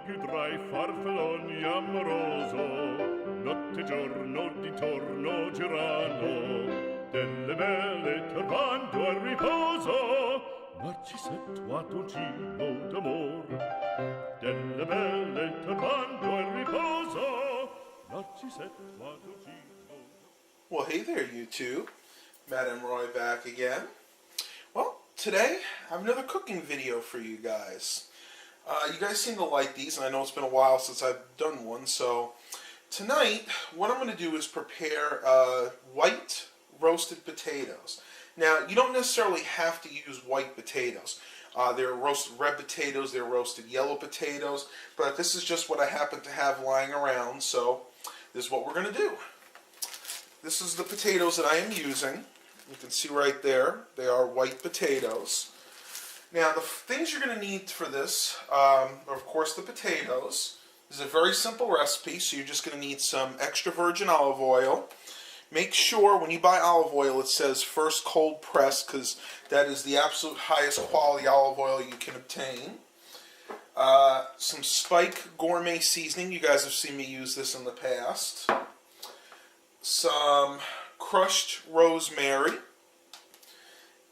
più tra i farfalloni amoroso, notte e giorno d'intorno girano, delle belle turbando al riposo, Narcisetto Atoncino d'amor, delle belle turbando al riposo, Narcisetto Atoncino. Well, hey there, YouTube. Madam Roy back again. Well, today I have another cooking video for you guys. You guys seem to like these, and I know it's been a while since I've done one, so tonight what I'm going to do is prepare white roasted potatoes. Now, you don't necessarily have to use white potatoes. There are roasted red potatoes, there are roasted yellow potatoes, but this is just what I happen to have lying around, so this is what we're going to do. This is the potatoes that I am using. You can see right there, they are white potatoes. Now, the things you're going to need for this are, of course, the potatoes. This is a very simple recipe, so you're just going to need some extra virgin olive oil. Make sure when you buy olive oil it says first cold pressed, because that is the absolute highest quality olive oil you can obtain. Some Spike gourmet seasoning. You guys have seen me use this in the past. Some crushed rosemary,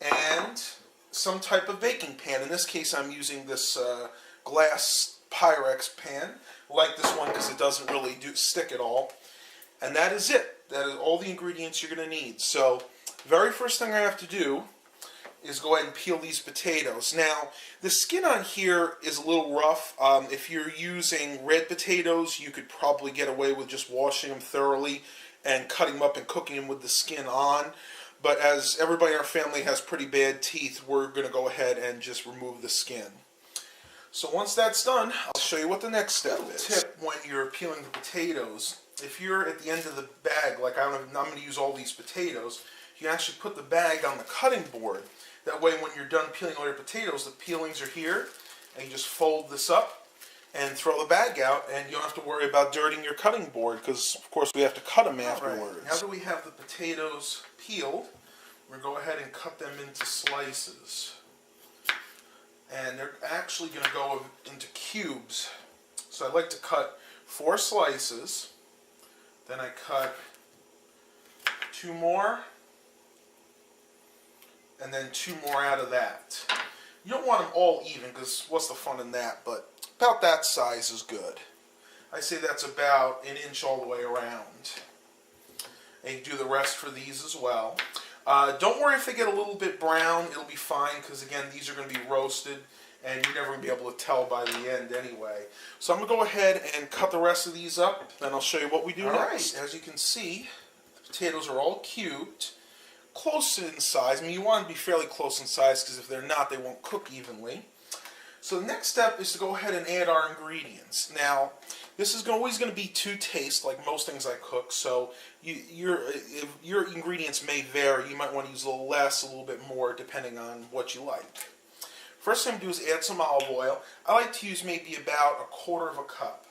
and some type of baking pan. In this case I'm using this glass Pyrex pan. I like this one because it doesn't really stick at all. And that is it. That is all the ingredients you're going to need. So, very first thing I have to do is go ahead and peel these potatoes. Now, the skin on here is a little rough. If you're using red potatoes, you could probably get away with just washing them thoroughly and cutting them up and cooking them with the skin on. But as everybody in our family has pretty bad teeth, we're going to go ahead and just remove the skin. So once that's done, I'll show you what the next step is. Tip when you're peeling the potatoes, if you're at the end of the bag, like I'm going to use all these potatoes, you can actually put the bag on the cutting board. That way when you're done peeling all your potatoes, the peelings are here, and you just fold this up and throw the bag out, and you don't have to worry about dirtying your cutting board, because of course we have to cut them afterwards. Right. Now that we have the potatoes peeled, we're going to go ahead and cut them into slices. And they're actually going to go into cubes. So I like to cut 4 slices, then I cut 2 more, and then 2 more out of that. You don't want them all even, because what's the fun in that, but about that size is good. I say that's about 1 inch all the way around. And you do the rest for these as well. Don't worry if they get a little bit brown, it'll be fine, because again, these are going to be roasted, and you're never going to be able to tell by the end anyway. So I'm going to go ahead and cut the rest of these up, and I'll show you what we do next. As you can see, the potatoes are all cubed, close in size. I mean, you want to be fairly close in size, because if they're not, they won't cook evenly. So the next step is to go ahead and add our ingredients. Now, this is always going to be to taste, like most things I cook, so your ingredients may vary. You might want to use a little less, a little bit more, depending on what you like. First thing I'm going to do is add some olive oil. I like to use maybe about 1/4 cup.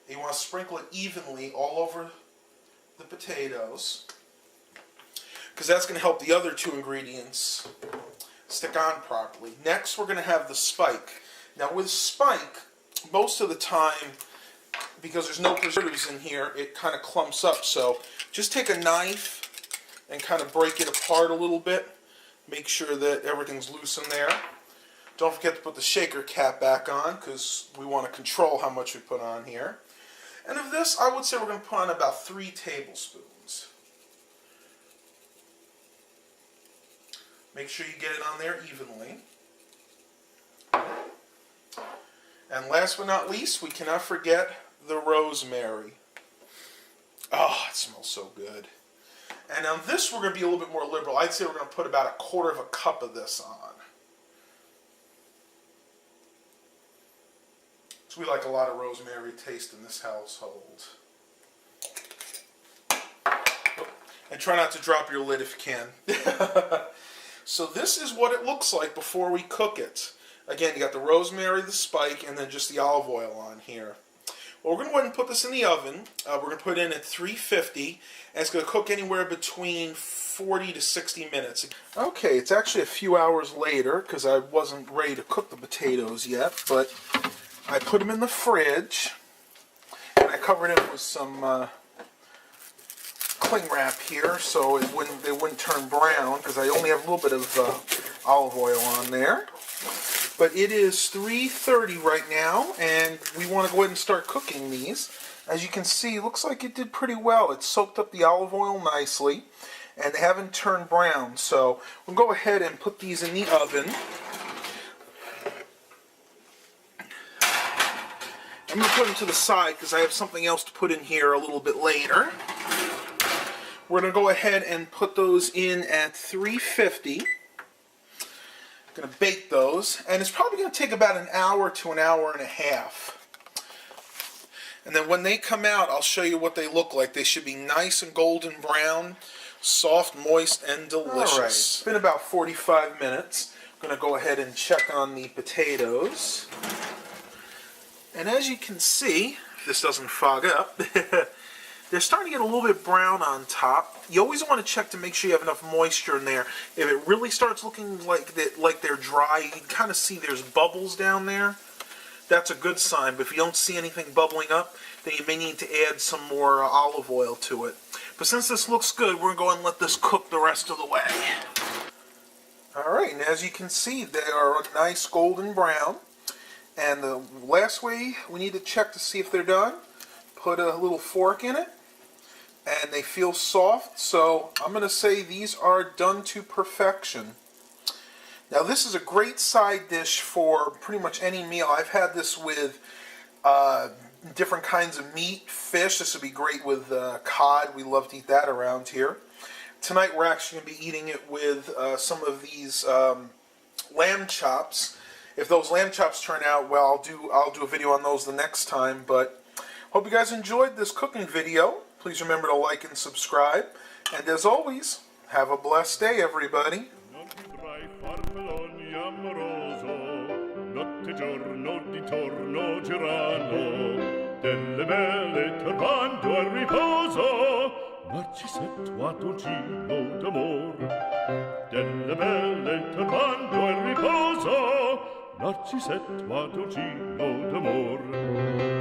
And you want to sprinkle it evenly all over the potatoes, because that's going to help the other 2 ingredients stick on properly. Next, we're going to have the Spike. Now with Spike, most of the time, because there's no preservatives in here, it kind of clumps up. So just take a knife and kind of break it apart a little bit. Make sure that everything's loose in there. Don't forget to put the shaker cap back on, because we want to control how much we put on here. And of this, I would say we're going to put on about 3 tablespoons. Make sure you get it on there evenly. And last but not least, we cannot forget the rosemary. Oh, it smells so good. And on this, we're going to be a little bit more liberal. I'd say we're going to put about 1/4 cup of this on. So we like a lot of rosemary taste in this household. And try not to drop your lid if you can. So this is what it looks like before we cook it. Again, you got the rosemary, the Spike, and then just the olive oil on here. Well, we're going to go ahead and put this in the oven. We're going to put it in at 350, and it's going to cook anywhere between 40 to 60 minutes. Okay, it's actually a few hours later, because I wasn't ready to cook the potatoes yet, but I put them in the fridge, and I covered it with some cling wrap here so they wouldn't turn brown, because I only have a little bit of olive oil on there. But it is 3:30 right now, and we want to go ahead and start cooking these. As you can see, it looks like it did pretty well. It soaked up the olive oil nicely, and they haven't turned brown. So we'll go ahead and put these in the oven. I'm going to put them to the side because I have something else to put in here a little bit later. We're going to go ahead and put those in at 350. Going to bake those, and it's probably going to take about an hour to an hour and a half. And then when they come out, I'll show you what they look like. They should be nice and golden brown, soft, moist, and delicious. All right. It's been about 45 minutes. I'm going to go ahead and check on the potatoes. And as you can see, if this doesn't fog up, they're starting to get a little bit brown on top. You always want to check to make sure you have enough moisture in there. If it really starts looking like they're dry, you can kind of see there's bubbles down there. That's a good sign. But if you don't see anything bubbling up, then you may need to add some more olive oil to it. But since this looks good, we're going to let this cook the rest of the way. Alright, and as you can see, they are a nice golden brown. And the last way we need to check to see if they're done, put a little fork in it, and they feel soft, so I'm going to say these are done to perfection. Now this is a great side dish for pretty much any meal. I've had this with different kinds of meat, fish. This would be great with cod. We love to eat that around here. Tonight we're actually going to be eating it with some of these lamb chops. If those lamb chops turn out well, I'll do a video on those the next time. But hope you guys enjoyed this cooking video. Please remember to like and subscribe. And as always, have a blessed day, everybody. Notte giorno di torno girano, delle belle turbando al riposo, Narcisetto a dolcino d'amor. Delle belle turbando al riposo, Narcisetto a dolcino d'amor.